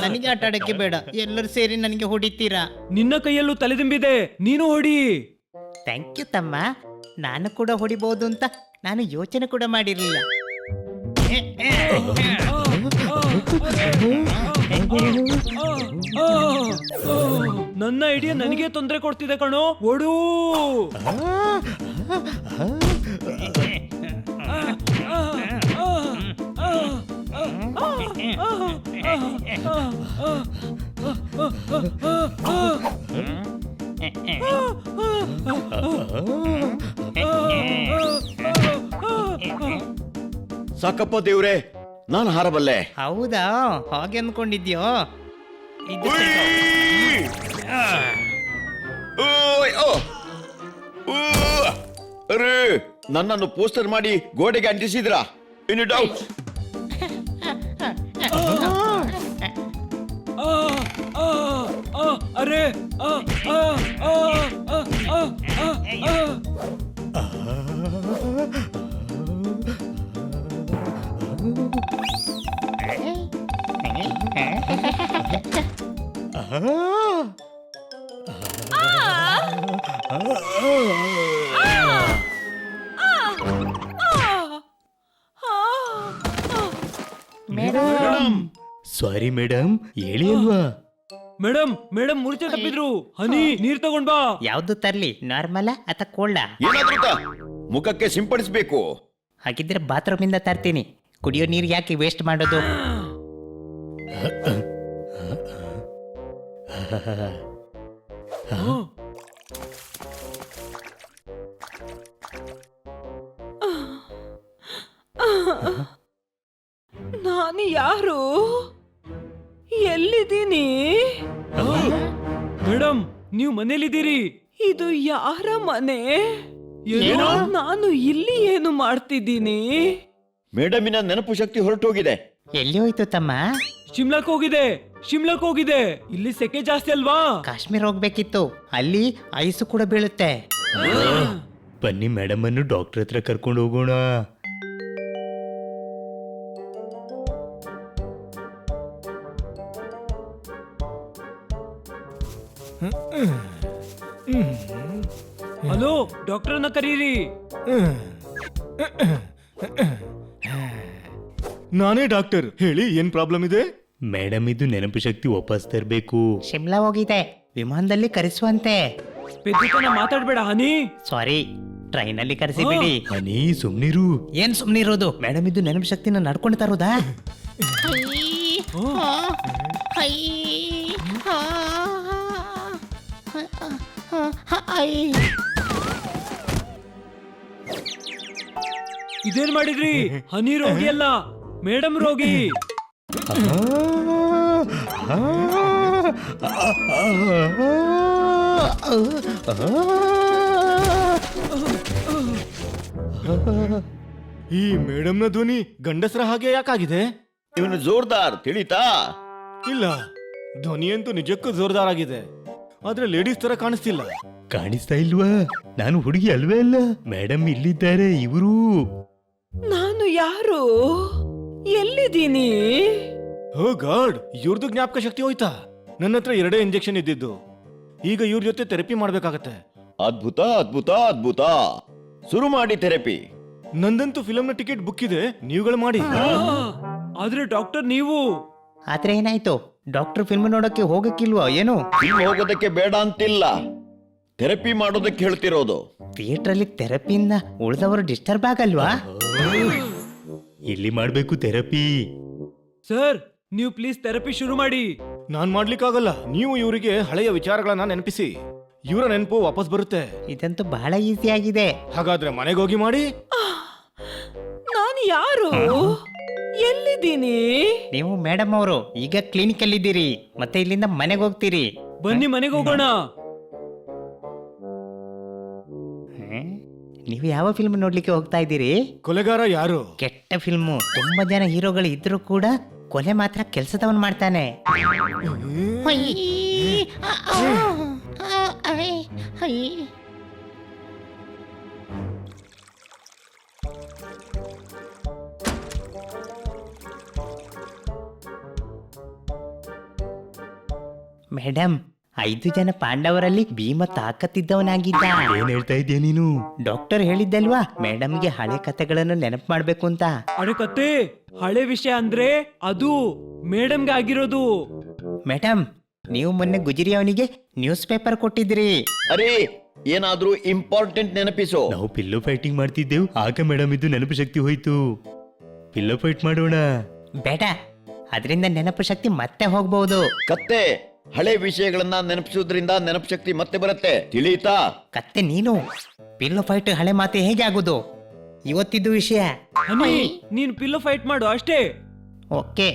ನನಗೆ ಆಟ ಆಡಕ್ಕೆ ಬೇಡ, ಎಲ್ಲರೂ ಸೇರಿ ನನಗೆ ಹೊಡಿತೀರಾ. ನಿನ್ನ ಕೈಯಲ್ಲೂ ತಲೆದಿಂಬಿದೆ, ನೀನು ಹೊಡಿ. ಥ್ಯಾಂಕ್ ಯು ತಮ್ಮ. ನಾನು ಕೂಡ ಹೊಡಿಬಹುದು ಅಂತ ನಾನು ಯೋಚನೆ ಕೂಡ ಮಾಡಿರಲಿಲ್ಲ. ನನ್ನ ಐಡಿಯಾ ನನಗೆ ತೊಂದರೆ ಕೊಡ್ತಿದೆ ಕಣೋ, ಓಡು. ಸಾಕಪ್ಪ ದೇವ್ರೆ, ನಾನು ಹಾರಬಲ್ಲೆ. ಹೌದಾ, ಹಾಗೆ ಅನ್ಕೊಂಡಿದ್ಯೋ? ಅರೆ, ನನ್ನನ್ನು ಪೋಸ್ಟರ್ ಮಾಡಿ ಗೋಡೆಗೆ ಅಂಟಿಸಿದ್ರಾ? ಇನ್ನು ಡೌಟ್. ಅರೆ ಸಾರಿ ಮೇಡಮ್, ಹೇಳಿ ಅಲ್ವಾ? ಮೇಡಮ್ ಮೂರ್ಛೆ ತಪ್ಪಿದ್ರು. ಹನಿ ನೀರ್ ತಗೊಂಡ್ ಬಾ. ಯಾವ್ದು ತರ್ಲಿ, ನಾರ್ಮಲ ಅಥವಾ ಕೋಲ್ಡ? ಏನಾದ್ರೂ ಮುಖಕ್ಕೆ ಸಿಂಪಡಿಸಬೇಕು. ಹಾಗಿದ್ರೆ ಬಾತ್ರೂಮ್ ಇಂದ ತರ್ತೀನಿ. ಕುಡಿಯೋ ನೀರು ಯಾಕೆ ವೇಸ್ಟ್ ಮಾಡೋದು? ನಾನು ಯಾರು? ಎಲ್ಲಿದ್ದೀನಿ? ಮೇಡಮ್, ನೀವು ಮನೇಲಿದ್ದೀರಿ. ಇದು ಯಾರ ಮನೆ? ನಾನು ಇಲ್ಲಿ ಏನು ಮಾಡ್ತಿದ್ದೀನಿ? ಮೇಡಮಿನ ನೆನಪು ಶಕ್ತಿ ಹೊರಟೋಗಿದೆ. ಎಲ್ಲಿ ಹೋಯ್ತು ತಮ್ಮ? ಶಿಮ್ಲಾಕ್ ಹೋಗಿದೆ. ಇಲ್ಲಿ ಸೆಕೆ ಜಾಸ್ತಿ ಅಲ್ವಾ? ಕಾಶ್ಮೀರ ಹೋಗ್ಬೇಕಿತ್ತು, ಅಲ್ಲಿ ಐಸು ಕೂಡ ಬೀಳುತ್ತೆ. ಬನ್ನಿ ಮೇಡಮ್ ಅನ್ನು ಡಾಕ್ಟರ್ ಹತ್ರ ಕರ್ಕೊಂಡು ಹೋಗೋಣ. ಹಲೋ, ಡಾಕ್ಟರ್ನ ಕರೀರಿ. ನಾನೇ ಡಾಕ್ಟರ್, ಹೇಳಿ ಏನ್ ಪ್ರಾಬ್ಲಮ್ ಇದೆ? ಮೇಡಮ್, ಇದು ನೆನಪು ಶಕ್ತಿ ವಾಪಸ್ ತರಬೇಕು. ಶಿಮ್ಲಾ ಹೋಗಿದೆ, ವಿಮಾನದಲ್ಲಿ ಕರೆಸುವಂತೆ. ಪೆದ್ದುತನ ಮಾತಾಡ್ಬೇಡ ಹನಿ. ಸಾರಿ, ಟ್ರೈನಲ್ಲಿ ಕರೆಸಿಬಿಡಿ. ಹನಿ ಸುಮ್ನಿರು. ಏನ್ ಸುಮ್ನಿರೋದು? ಮೇಡಮ್, ಇದು ನೆನಪು ಶಕ್ತಿನ ನಡ್ಕೊಂಡು ತರೋದಾ? ಇದೇನ್ ಮಾಡಿದ್ರಿ? ಹನಿ ರೋಗಿ ಅಲ್ಲ, ಮೇಡಮ್ ರೋಗಿ. ಈ ಮೇಡಮ್ನ ಧ್ವನಿ ಗಂಡಸರ ಹಾಗೆ ಯಾಕಾಗಿದೆ? ಇವನು ಜೋರ್ದಾರ್ ತಿಳಿತಾ? ಇಲ್ಲ, ಧ್ವನಿ ಅಂತೂ ನಿಜಕ್ಕೂ ಜೋರ್ದಾರ್ ಆಗಿದೆ, ಆದ್ರೆ ಲೇಡೀಸ್ ತರ ಕಾಣಿಸ್ತಿಲ್ಲ. ಕಾಣಿಸ್ತಾ ಇಲ್ವಾ? ನಾನು ಹುಡುಗಿ ಅಲ್ವೇ ಅಲ್ಲ. ಮೇಡಮ್ ಇಲ್ಲಿದ್ದಾರೆ ಇವರು. ನಾನು ಯಾರು? ಎಲ್ಲಿದ್ದೀನಿ? ಓ ಗಾಡ್, ಇವ್ರದ್ದು ಜ್ಞಾಪಕ ಶಕ್ತಿ ಹೋಯ್ತಾ? ನನ್ನ ಹತ್ರ 2 ಇಂಜೆಕ್ಷನ್ ಇದ್ದಿದ್ದು, ಈಗ ಇವ್ರ ಜೊತೆ ಥೆರಪಿ ಮಾಡ್ಬೇಕಾಗತ್ತೆ. ಅದ್ಭುತ ಅದ್ಭುತ ಅದ್ಭುತ. ಶುರು ಮಾಡಿ ಥೆರಪಿ. ನಂದಂತೂ ಫಿಲಂನ ಟಿಕೆಟ್ ಬುಕ್ ಇದೆ, ನೀವುಗಳು ಮಾಡಿ. ಆದ್ರೆ ಡಾಕ್ಟರ್ ನೀವು. ಆದ್ರೆ ಏನಾಯ್ತು? ಡಾಕ್ಟರ್ ಫಿಲ್ಮ್ ನೋಡಕ್ಕೆ ಹೋಗಕ್ಕಿಲ್ವಾ ಏನು? ಫಿಲ್ಮ್ ಹೋಗೋದಕ್ಕೆ ಬೇಡ ಅಂತಿಲ್ಲ, ಥೆರಪಿ ಮಾಡೋದಕ್ಕೆ ಹೇಳ್ತಿರೋದು. ಥಿಯೇಟರ್ ಅಲ್ಲಿ ಥೆರಪಿಯಿಂದ ಉಳಿದವರು ಡಿಸ್ಟರ್ಬ್ ಆಗಲ್ವಾ? ಇಲ್ಲಿ ಮಾಡ್ಬೇಕು ಥೆರಪಿ. ಸರ್, ನೀವು ಪ್ಲೀಸ್ ಥೆರಪಿ ಶುರು ಮಾಡಿ. ನಾನ್ ಮಾಡ್ಲಿಕ್ಕಾಗಲ್ಲ, ನೀವು ಇವರಿಗೆ ಹಳೆಯ ವಿಚಾರಗಳನ್ನ ನೆನಪಿಸಿ, ಇವರ ನೆನಪು ವಾಪಸ್ ಬರುತ್ತೆ. ಇದಂತೂ ಬಹಳ ಈಸಿ ಆಗಿದೆ. ಹಾಗಾದ್ರೆ ಮನೆಗೆ ಹೋಗಿ ಮಾಡಿ. ನಾನು ಯಾರು? ಎಲ್ಲಿದ್ದೀನಿ? ನೀವು ಮೇಡಮ್ ಅವರು ಈಗ ಕ್ಲಿನಿಕ್ ಅಲ್ಲಿ ಇದ್ದೀರಿ, ಮತ್ತೆ ಇಲ್ಲಿಂದ ಮನೆಗೆ ಹೋಗ್ತೀರಿ. ಬನ್ನಿ ಮನೆಗೆ ಹೋಗೋಣ. ನೀವು ಯಾವ ಫಿಲ್ಮ್ ನೋಡ್ಲಿಕ್ಕೆ ಹೋಗ್ತಾ ಇದ್ದೀರಿ? ಕೊಲೆಗಾರ ಯಾರು? ಕೆಟ್ಟ ಫಿಲ್ಮು. ತುಂಬಾ ಜನ ಹೀರೋಗಳು ಇದ್ರೂ ಕೂಡ ಕೊಲೆ ಮಾತ್ರ ಕೆಲಸದವನ್ ಮಾಡ್ತಾನೆ. ಮೇಡಮ್ 5 ಜನ ಪಾಂಡವರಲ್ಲಿ ಭೀಮ ತಾಕತ್ತಿದ್ದವನಾಗಿದ್ದ. ಏನ್ ಹೇಳ್ತಾ ಇದೀಯ ನೀನು? ಡಾಕ್ಟರ್ ಹೇಳಿದ್ದಲ್ವಾ ಮೇಡಮ್ಗೆ ಹಳೆ ಕಥೆಗಳನ್ನು ನೆನಪು ಮಾಡ್ಬೇಕು ಅಂತ. ಅರೆ ಕತೆ ಹಳೆ ವಿಷಯ ಅಂದ್ರೆ ಅದು ಮೇಡಮ್ಗೆ ಆಗಿರೋದು. ಮೇಡಮ್ ನೀವು ಮೊನ್ನೆ ಗುಜರಿ ಅವನಿಗೆ ನ್ಯೂಸ್ ಪೇಪರ್ ಕೊಟ್ಟಿದ್ರಿ. ಅರೆ ಏನಾದ್ರೂ ಇಂಪಾರ್ಟೆಂಟ್ ನೆನಪಿಸೋ. ನಾವು ಪಿಲ್ಲೋ ಫೈಟಿಂಗ್ ಮಾಡ್ತಿದ್ದೆವು, ಆಗ ಮೇಡಮ್ ಇದು ನೆನಪು ಶಕ್ತಿ ಹೋಯ್ತು. ಪಿಲ್ಲೋ ಫೈಟ್ ಮಾಡೋಣ. ಬೇಡ, ಅದರಿಂದ ನೆನಪು ಶಕ್ತಿ ಮತ್ತೆ ಹೋಗ್ಬಹುದು. ಕತ್ತೆ ಹಳೆ ವಿಷಯಗಳನ್ನ ನೆನಪಿಸೋದ್ರಿಂದ ನೆನಪು ಶಕ್ತಿ ಮತ್ತೆ ಬರುತ್ತೆ, ತಿಳಿಯಿತಾ? ಕತ್ತೆ ನೀನು ಪಿಲ್ಲೋ ಫೈಟ್ ಹಳೆ ಮಾತೆ ಹೇಗೆ ಆಗೋದು? ಇವತ್ತಿದ್ದು ವಿಷಯ. ಹನಿ ನೀನ್ ಪಿಲ್ಲೋ ಫೈಟ್ ಮಾಡು ಅಷ್ಟೇ. ಓಕೆ.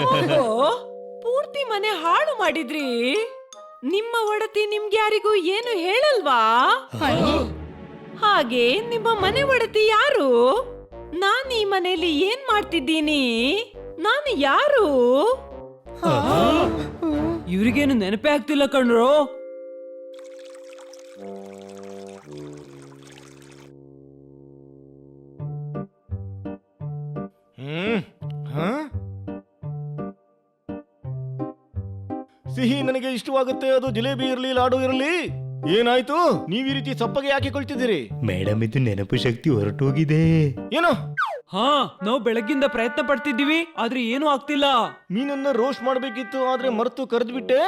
ಓಹೋ, ಪೂರ್ತಿ ಮನೆ ಹಾಳು ಮಾಡಿದ್ರಿ. ನಿಮ್ಮ ಒಡತಿ ನಿಮ್ಗೆ ಯಾರಿಗೂ ಏನು ಹೇಳಲ್ವಾ? ಹಾಗೆ ನಿಮ್ಮ ಮನೆ ಒಡತಿ ಯಾರು? ನಾನು ಈ ಮನೆಯಲ್ಲಿ ಏನ್ ಮಾಡ್ತಿದ್ದೀನಿ? ನಾನು ಯಾರು? ಇವ್ರಿಗೇನು ನೆನಪೇ ಆಗ್ತಿಲ್ಲ ಕಣ್ರೋ. ಸಿಹಿ ನನಗೆ ಇಷ್ಟವಾಗುತ್ತೆ, ಅದು ಜಿಲೇಬಿ ಇರಲಿ ಲಾಡು ಇರಲಿ. ಏನಾಯ್ತು? ನೀವ್ ಈ ರೀತಿ ಸಪ್ಪಗೆ ಯಾಕೆ ಕೊಳ್ತಿದ್ದೀರಿ? ಮೇಡಮ್ ಇದು ನೆನಪು ಶಕ್ತಿ ಹೊರಟೋಗಿದೆ. ಏನೋ ಹಾ, ನಾವು ಬೆಳಗ್ಗಿಂದ ಪ್ರಯತ್ನ ಪಡ್ತಿದ್ದೀವಿ, ಆದ್ರೆ ಏನೂ ಆಗ್ತಿಲ್ಲ. ನೀನನ್ನ ರೋಸ್ಟ್ ಮಾಡ್ಬೇಕಿತ್ತು, ಆದ್ರೆ ಮರೆತು ಕರೆದ್ಬಿಟ್ಟೆ.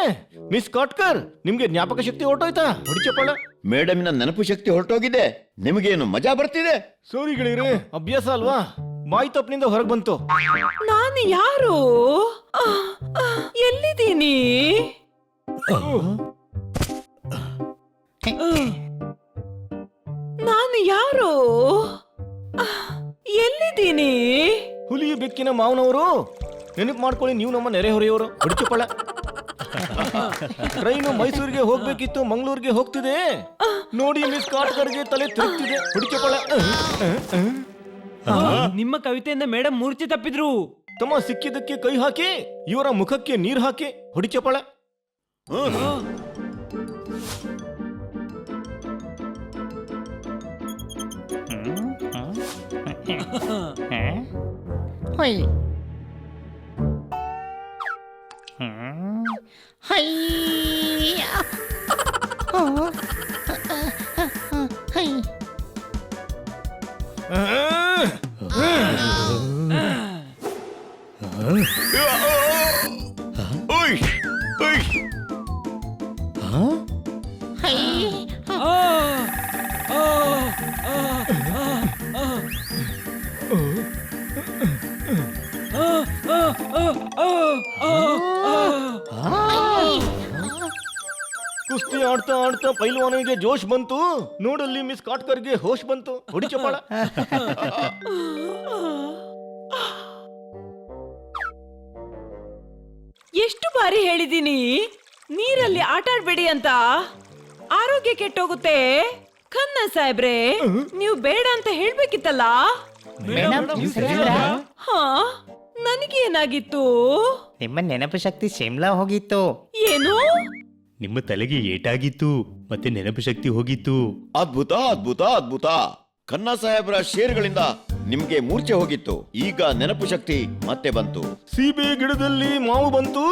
ಮಿಸ್ ಕಾಟ್ಕರ್, ನಿಮ್ಗೆ ಜ್ಞಾಪಕ ಶಕ್ತಿ ಹೊರಟೋಯ್ತಾ? ಹೊಡಿಚಪ್ಪಳ. ಮೇಡಮ್ನ ನೆನಪು ಶಕ್ತಿ ಹೊರಟೋಗಿದೆ. ನಿಮಗೇನು ಮಜಾ ಬರ್ತಿದೆ? ಸಾರಿ ಗೆಳೆಯರೆ, ಅಭ್ಯಾಸ ಅಲ್ವಾ, ಬಾಯಿ ತಪ್ಪಿನಿಂದ ಹೊರಗೆ ಬಂತು. ನಾನು ಯಾರು? ಎಲ್ಲಿದ್ದೀನಿ? ನಾನು ಯಾರು? ಎಲ್ಲಿದ್ದೀನಿ? ಹುಲಿ ಬೆಕ್ಕಿನ ಮಾವನವರು, ನೆನಪು ಮಾಡ್ಕೊಳ್ಳಿ, ನೀವು ನಮ್ಮ ನೆರೆಹೊರೆಯವರು. ಹೊಡಿಚಪ್ಪಳ. ಟ್ರೈನು ಮೈಸೂರಿಗೆ ಹೋಗ್ಬೇಕಿತ್ತು, ಮಂಗಳೂರಿಗೆ ಹೋಗ್ತಿದೆ. ನೋಡಿ ಮಿಸ್ ಕಾಟ್ಕರ್ಗೆ ತಲೆ ತಿರುಗ್ತಿದೆ. ಹೊಡಿಚಪ್ಪಳ. ನಿಮ್ಮ ಕವಿತೆಯಿಂದ ಮೇಡಮ್ ಮೂರ್ಛೆ ತಪ್ಪಿದ್ರು. ತಮ್ಮ ಸಿಕ್ಕಿದ್ದಕ್ಕೆ ಕೈ ಹಾಕಿ, ಇವರ ಮುಖಕ್ಕೆ ನೀರು ಹಾಕಿ. ಹೊಡಿಚಪ್ಪಳ. ಹೊಯ್ ಕುಸ್ತಿ ಆಡ್ತಾ ಆಡ್ತಾ ಪೈಲ್ವಾನಿಗೆ ಜೋಶ್ ಬಂತು. ನೋಡಲ್ಲಿ ಮಿಸ್ ಕಾಟ್ಕರ್ಗೆ ಹೋಶ್ ಬಂತು. ಹೊಡಿಚಪ್ಪಳ. ಎಷ್ಟು ಬಾರಿ ಹೇಳಿದೀನಿ ನೀರಲ್ಲಿ ಆಟ ಆಡ್ಬೇಡಿ ಅಂತ, ಆರೋಗ್ಯ ಕೆಟ್ಟೋಗುತ್ತೆ. ಖನ್ನ ಸಾಹೇಬ್ರೆ, ನೀವು ಬೇಡ ಅಂತ ಹೇಳ್ಬೇಕಿತ್ತಲ್ಲ. ಮೇಡಮ್ ನೀವು ಸರಿನಾ? ಹಾ, ನನಗೇನಾಗಿತ್ತು? ನಿಮ್ಮ ನೆನಪು ಶಕ್ತಿ ಶಿಮ್ಲಾ ಹೋಗಿತ್ತು. ಏನು? ನಿಮ್ಮ ತಲೆಗೆ ಏಟಾಗಿತ್ತು, ಮತ್ತೆ ನೆನಪು ಶಕ್ತಿ ಹೋಗಿತ್ತು. ಅದ್ಭುತ ಅದ್ಭುತ ಅದ್ಭುತ. ಖನ್ನಾ ಸಾಹೇಬ್ರ ಶೇರ್ಗಳಿಂದ ನಿಮ್ಗೆ ಮೂರ್ಛೆ ಹೋಗಿತ್ತು, ಈಗ ನೆನಪು ಶಕ್ತಿ ಮತ್ತೆ ಬಂತು. ಸೀಬೆ ಗಿಡದಲ್ಲಿ ಮಾವು ಬಂತು.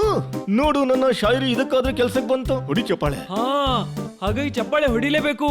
ನೋಡು ನನ್ನ ಶಾಯರಿ ಇದಕ್ಕಾದ್ರೆ ಕೆಲ್ಸಕ್ಕೆ ಬಂತು. ಹೊಡಿಚಪ್ಪಾಳೆ. ಹಾ, ಹಾಗಾಗಿ ಚಪ್ಪಾಳೆ ಹೊಡಿಲೇಬೇಕು.